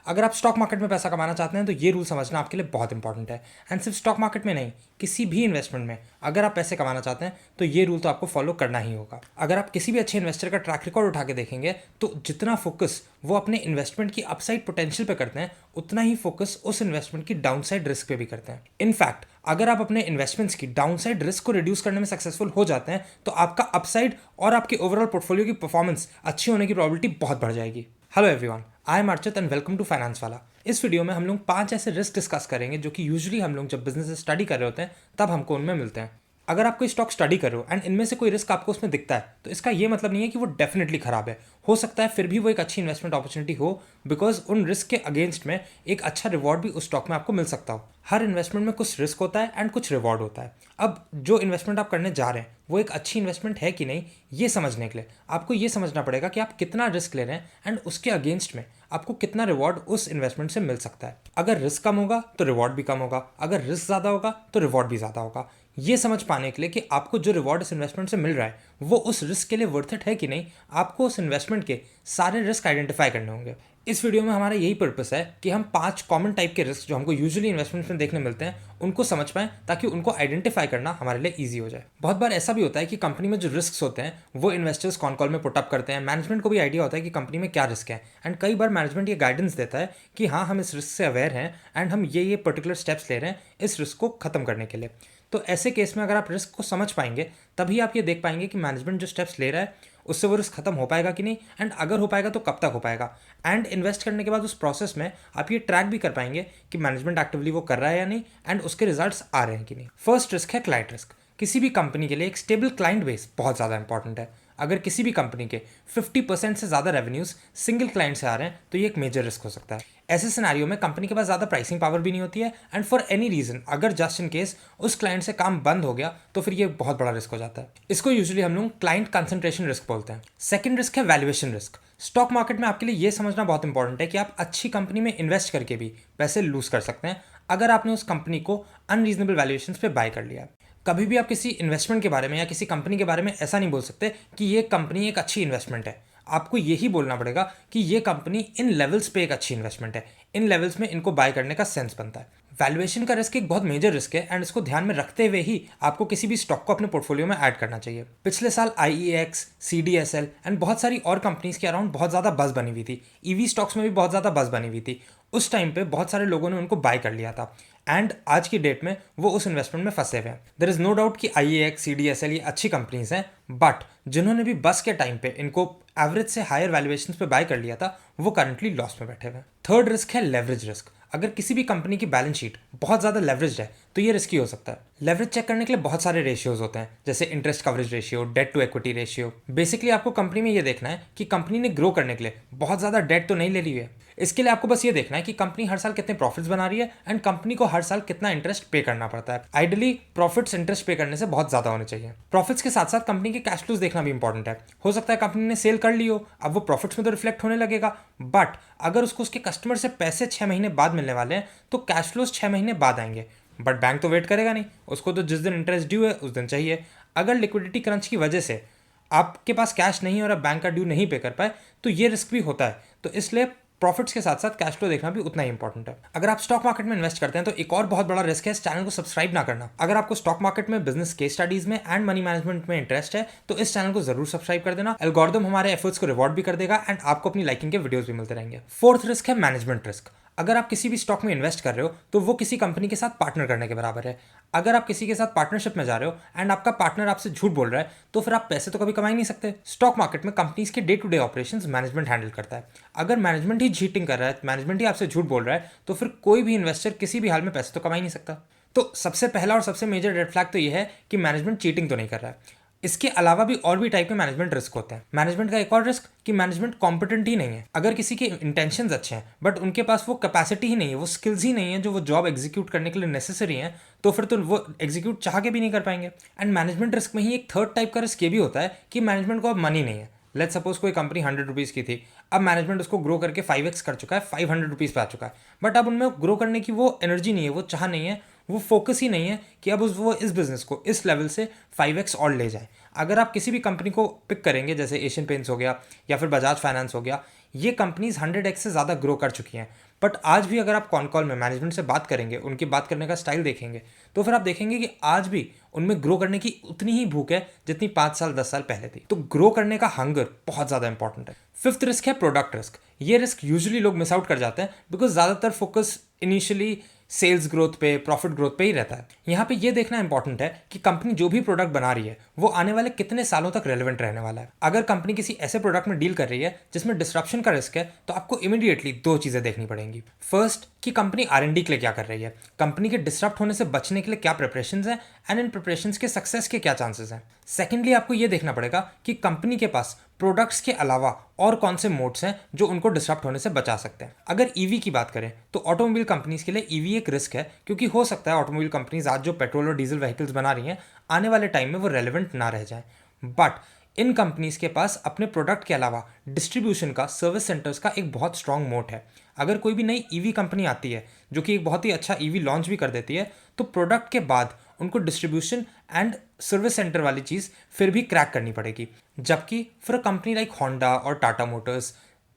अगर आप stock market में पैसा कमाना चाहते हैं तो ये रूल समझना आपके लिए बहुत इंपॉर्टेंट है। एंड सिर्फ स्टॉक मार्केट में नहीं, किसी भी इन्वेस्टमेंट में अगर आप पैसे कमाना चाहते हैं तो ये रूल तो आपको फॉलो करना ही होगा। अगर आप किसी भी अच्छे इन्वेस्टर का ट्रैक रिकॉर्ड उठा के देखेंगे तो जितना फोकस वो अपने इन्वेस्टमेंट की अपसाइड पोटेंशियल पे करते हैं, उतना ही फोकस उस इन्वेस्टमेंट की डाउनसाइड रिस्क पे भी करते हैं। इनफैक्ट अगर आप अपने इन्वेस्टमेंट्स की डाउनसाइड रिस्क को रिड्यूस करने में सक्सेसफुल हो जाते हैं तो आपका अपसाइड और आपके ओवरऑल पोर्टफोलियो की परफॉर्मेंस अच्छी होने की प्रोबेबिलिटी बहुत बढ़ जाएगी। Hello everyone, I am Archit and welcome to finance वाला। इस वीडियो में हम लोग 5 ऐसे रिस्क डिस्कस करेंगे जो कि यूजुअली हम लोग जब बिजनेस स्टडी कर रहे होते हैं तब हमको उनमें मिलते हैं। अगर आप कोई स्टॉक स्टडी कर रहे हो एंड इनमें से कोई रिस्क आपको उसमें दिखता है तो इसका ये मतलब नहीं है कि वो डेफिनेटली खराब है। हो सकता है फिर भी वो एक अच्छी इन्वेस्टमेंट अपॉर्चुनिटी हो, बिकॉज उन रिस्क के अगेंस्ट में एक अच्छा रिवॉर्ड भी उस स्टॉक में आपको मिल सकता हो। हर इन्वेस्टमेंट में कुछ रिस्क होता है एंड कुछ रिवॉर्ड होता है। अब जो इन्वेस्टमेंट आप करने जा रहे हैं वो एक अच्छी इन्वेस्टमेंट है कि नहीं, ये समझने के लिए आपको ये समझना पड़ेगा कि आप कितना रिस्क ले रहे हैं एंड उसके अगेंस्ट में आपको कितना रिवॉर्ड उस इन्वेस्टमेंट से मिल सकता है। अगर रिस्क कम होगा तो रिवॉर्ड भी कम होगा, अगर रिस्क ज़्यादा होगा तो रिवॉर्ड भी ज़्यादा होगा। ये समझ पाने के लिए कि आपको जो रिवॉर्ड इस इन्वेस्टमेंट से मिल रहा है वो उस रिस्क के लिए वर्थ इट है कि नहीं, आपको उस इन्वेस्टमेंट के सारे रिस्क आइडेंटिफाई करने होंगे। इस वीडियो में हमारा यही पर्पस है कि हम 5 कॉमन टाइप के रिस्क जो हमको यूजुअली इन्वेस्टमेंट में देखने मिलते हैं उनको समझ पाएं, ताकि उनको आइडेंटिफाई करना हमारे लिए ईजी हो जाए। बहुत बार ऐसा भी होता है कि कंपनी में जो रिस्क होते हैं वो इन्वेस्टर्स कॉन कॉल में पुटअप करते हैं। मैनेजमेंट को भी आइडिया होता है कि कंपनी में क्या रिस्क है एंड कई बार मैनेजमेंट ये गाइडेंस देता है कि हाँ, हम इस रिस्क से अवेयर हैं एंड हम ये पर्टिकुलर स्टेप्स ले रहे हैं इस रिस्क को खत्म करने के लिए। तो ऐसे केस में अगर आप रिस्क को समझ पाएंगे तभी आप ये देख पाएंगे कि मैनेजमेंट जो स्टेप्स ले रहा है उससे वो रिस्क खत्म हो पाएगा कि नहीं, एंड अगर हो पाएगा तो कब तक हो पाएगा। एंड इन्वेस्ट करने के बाद उस प्रोसेस में आप ये ट्रैक भी कर पाएंगे कि मैनेजमेंट एक्टिवली वो कर रहा है या नहीं एंड उसके रिजल्ट्स आ रहे हैं कि नहीं। फर्स्ट रिस्क है क्लाइंट रिस्क। किसी भी कंपनी के लिए एक स्टेबल क्लाइंट बेस बहुत ज़्यादा इंपॉर्टेंट है। अगर किसी भी कंपनी के 50% से ज़्यादा रेवेन्यूज सिंगल क्लाइंट से आ रहे हैं तो ये एक मेजर रिस्क हो सकता है। ऐसे सिनेरियो में कंपनी के पास ज़्यादा प्राइसिंग पावर भी नहीं होती है एंड फॉर एनी रीजन अगर जस्ट इन केस उस क्लाइंट से काम बंद हो गया तो फिर ये बहुत बड़ा रिस्क हो जाता है। इसको यूजुअली हम लोग क्लाइंट कंसंट्रेशन रिस्क बोलते हैं। सेकंड रिस्क है वैल्यूएशन रिस्क। स्टॉक मार्केट में आपके लिए ये समझना बहुत इंपॉर्टेंट है कि आप अच्छी कंपनी में इन्वेस्ट करके भी पैसे लूज कर सकते हैं अगर आपने उस कंपनी को अनरीजनेबल वैल्यूएशन पे बाय कर लिया। कभी भी आप किसी इन्वेस्टमेंट के बारे में या किसी कंपनी के बारे में ऐसा नहीं बोल सकते कि ये कंपनी एक अच्छी इन्वेस्टमेंट है। आपको यही बोलना पड़ेगा कि ये कंपनी इन लेवल्स पे एक अच्छी इन्वेस्टमेंट है, इन लेवल्स में इनको बाय करने का सेंस बनता है। वैल्यूएशन का रिस्क एक बहुत मेजर रिस्क है एंड इसको ध्यान में रखते हुए ही आपको किसी भी स्टॉक को अपने पोर्टफोलियो में ऐड करना चाहिए। पिछले साल IEX, CDSL एंड बहुत सारी और कंपनीज के अराउंड बहुत ज़्यादा बज़ बनी हुई थी। ईवी स्टॉक्स में भी बहुत ज़्यादा बज़ बनी हुई थी। उस टाइम पे बहुत सारे लोगों ने उनको बाय कर लिया था एंड आज की डेट में वो उस इन्वेस्टमेंट में फंसे हुए हैं। देयर इज नो डाउट कि IEX, CDSL ये अच्छी कंपनीज हैं, बट जिन्होंने भी बस के टाइम पे इनको एवरेज से हायर वैल्यूएशन पे बाय कर लिया था वो करंटली लॉस में बैठे हुए हैं। थर्ड रिस्क है लेवरेज रिस्क। अगर किसी भी कंपनी की बैलेंस शीट बहुत ज़्यादा लेवरेज है तो ये रिस्की हो सकता है। लेवरेज चेक करने के लिए बहुत सारे रेशियोज होते हैं, जैसे interest coverage ratio, debt to equity ratio. Basically आपको कंपनी में ये देखना है कि कंपनी ने ग्रो करने के लिए बहुत ज़्यादा डेट तो नहीं ले ली है। इसके लिए आपको बस ये देखना है कि कंपनी हर साल कितने प्रॉफिट्स बना रही है एंड कंपनी को हर साल कितना इंटरेस्ट पे करना पड़ता है। आइडियली प्रॉफिट्स इंटरेस्ट पे करने से बहुत ज़्यादा होने चाहिए। प्रॉफिट्स के साथ साथ कंपनी के कैश फ्लोज देखना भी इंपॉर्टेंट है। हो सकता है कंपनी ने सेल कर ली हो, अब वो प्रॉफिट्स में तो रिफ्लेक्ट होने लगेगा, बट अगर उसको उसके कस्टमर से पैसे 6 महीने बाद मिलने वाले हैं तो कैश फ्लोज 6 महीने बाद आएंगे। बट बैंक तो वेट करेगा नहीं, उसको तो जिस दिन इंटरेस्ट ड्यू है उस दिन चाहिए। अगर लिक्विडिटी क्रंच की वजह से आपके पास कैश नहीं है और आप बैंक का ड्यू नहीं पे कर पाए तो ये रिस्क भी होता है। तो इसलिए प्रॉफिट्स के साथ साथ कैश फ्लो देखना भी उतना ही इंपॉर्टेंट है। अगर आप स्टॉक मार्केट में इन्वेस्ट करते हैं तो एक और बहुत बड़ा रिस्क है इस चैनल को सब्सक्राइब ना करना। अगर आपको स्टॉक मार्केट में, बिजनेस केस स्टडीज में एंड मनी मैनेजमेंट में इंटरेस्ट है तो इस चैनल को जरूर सब्सक्राइब कर देना। एल्गोरिथम हमारे एफर्ट्स को रिवॉर्ड भी कर देगा एंड आपको अपनी लाइकिंग के वीडियोस भी मिलते रहेंगे। फोर्थ रिस्क है मैनेजमेंट रिस्क। अगर आप किसी भी स्टॉक में इन्वेस्ट कर रहे हो तो वो किसी कंपनी के साथ पार्टनर करने के बराबर है। अगर आप किसी के साथ पार्टनरशिप में जा रहे हो एंड आपका पार्टनर आपसे झूठ बोल रहा है तो फिर आप पैसे तो कभी कमा ही नहीं सकते। स्टॉक मार्केट में कंपनीज के day to day operations management handle करता है। अगर मैनेजमेंट ही चीटिंग कर रहा है, मैनेजमेंट ही आपसे झूठ बोल रहा है तो फिर कोई भी इन्वेस्टर किसी भी हाल में पैसे तो कमा ही नहीं सकता। तो सबसे पहला और सबसे मेजर रेड फ्लैग तो ये है कि मैनेजमेंट चीटिंग तो नहीं कर रहा है। इसके अलावा भी और भी टाइप के मैनेजमेंट रिस्क होते हैं। मैनेजमेंट का एक और रिस्क कि मैनेजमेंट कॉम्पिटेंट ही नहीं है। अगर किसी के इंटेंशंस अच्छे हैं बट उनके पास वो कैपेसिटी ही नहीं है, वो स्किल्स ही नहीं है जो वो जॉब एग्जीक्यूट करने के लिए नेसेसरी हैं, तो फिर तो वो एग्जीक्यूट चाह के भी नहीं कर पाएंगे। एंड मैनेजमेंट रिस्क में ही एक थर्ड टाइप का रिस्क ये भी होता है कि मैनेजमेंट को अब मनी नहीं है। लेट्स सपोज कोई कंपनी 100 रुपीज़ की थी, अब मैनेजमेंट उसको ग्रो करके 5x कर चुका है, 500 रुपीज़ पे आ चुका है, बट अब उनमें ग्रो करने की वो एनर्जी नहीं है, वो चाह नहीं है, वो फोकस ही नहीं है कि अब वो इस बिजनेस को इस लेवल से 5x और ले जाए। अगर आप किसी भी कंपनी को पिक करेंगे, जैसे एशियन पेंट्स हो गया या फिर बजाज फाइनेंस हो गया, ये कंपनीज 100x से ज़्यादा ग्रो कर चुकी हैं, बट आज भी अगर आप कॉन कॉल में मैनेजमेंट से बात करेंगे, उनकी बात करने का स्टाइल देखेंगे, तो फिर आप देखेंगे कि आज भी उनमें ग्रो करने की उतनी ही भूख है जितनी 5 साल 10 साल पहले थी। तो ग्रो करने का हंगर बहुत ज़्यादा इंपॉर्टेंट है। फिफ्थ रिस्क है प्रोडक्ट रिस्क। ये रिस्क यूजुअली लोग मिस आउट कर जाते हैं बिकॉज ज़्यादातर फोकस इनिशियली सेल्स ग्रोथ पे, प्रॉफिट ग्रोथ पे ही रहता है। यहाँ पे ये देखना इंपॉर्टेंट है कि कंपनी जो भी प्रोडक्ट बना रही है वो आने वाले कितने सालों तक रेलेवेंट रहने वाला है। अगर कंपनी किसी ऐसे प्रोडक्ट में डील कर रही है जिसमें डिस्ट्रप्शन का रिस्क है, तो आपको इमीडिएटली 2 चीज़ें देखनी पड़ेंगी। फर्स्ट, कि कंपनी R&D के लिए क्या कर रही है, कंपनी के डिस्टर्ब होने से बचने के लिए क्या प्रिपरेशंस हैं एंड इन प्रिपरेशंस के सक्सेस के क्या चांसेस हैं। सेकेंडली, आपको ये देखना पड़ेगा कि कंपनी के पास प्रोडक्ट्स के अलावा और कौन से मोड्स हैं जो उनको डिस्टर्ब होने से बचा सकते हैं। अगर ईवी की बात करें तो ऑटोमोबाइल कंपनीज के लिए ईवी एक रिस्क है, क्योंकि हो सकता है ऑटोमोबाइल कंपनीज आज जो पेट्रोल और डीजल व्हीकल्स बना रही हैं आने वाले टाइम में वो रेलेवेंट ना रह जाए। बट इन कंपनीज के पास अपने प्रोडक्ट के अलावा डिस्ट्रीब्यूशन का, सर्विस सेंटर्स का एक बहुत स्ट्रॉन्ग मोट है। अगर कोई भी नई ईवी कंपनी आती है जो कि एक बहुत ही अच्छा ईवी लॉन्च भी कर देती है, तो प्रोडक्ट के बाद उनको डिस्ट्रीब्यूशन एंड सर्विस सेंटर वाली चीज़ फिर भी क्रैक करनी पड़ेगी। जबकि for a company like Honda और टाटा मोटर्स,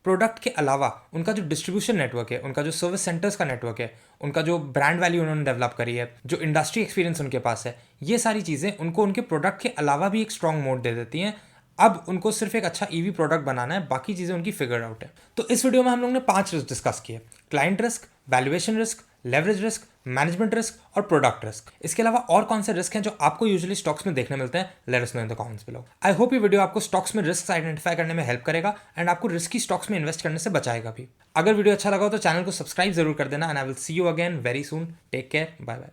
प्रोडक्ट के अलावा उनका जो डिस्ट्रीब्यूशन नेटवर्क है, उनका जो सर्विस सेंटर्स का नेटवर्क है, उनका जो ब्रांड वैल्यू उन्होंने डेवलप करी है, जो इंडस्ट्री एक्सपीरियंस उनके पास है, ये सारी चीज़ें उनको उनके प्रोडक्ट के अलावा भी एक स्ट्रॉन्ग मोड दे देती हैं। अब उनको सिर्फ एक अच्छा ईवी प्रोडक्ट बनाना है, बाकी चीज़ें उनकी फिगर आउट है। तो इस वीडियो में हम लोग ने 5 रिस्क डिस्कस किए: client risk, valuation risk, leverage risk, management risk और प्रोडक्ट रिस्क। इसके अलावा और कौन से रिस्क हैं जो आपको यूजुअली स्टॉक्स में देखने मिलते हैं? Let us know in the comments below. I hope ये वीडियो आपको स्टॉक्स में रिस्क आइडेंटिफाई करने में हेल्प करेगा एंड आपको रिस्की स्टॉक्स में इन्वेस्ट करने से बचाएगा भी। अगर वीडियो अच्छा लगा हो तो चैनल को सब्सक्राइब जरूर कर देना and I will see you again very soon. Take care, bye bye.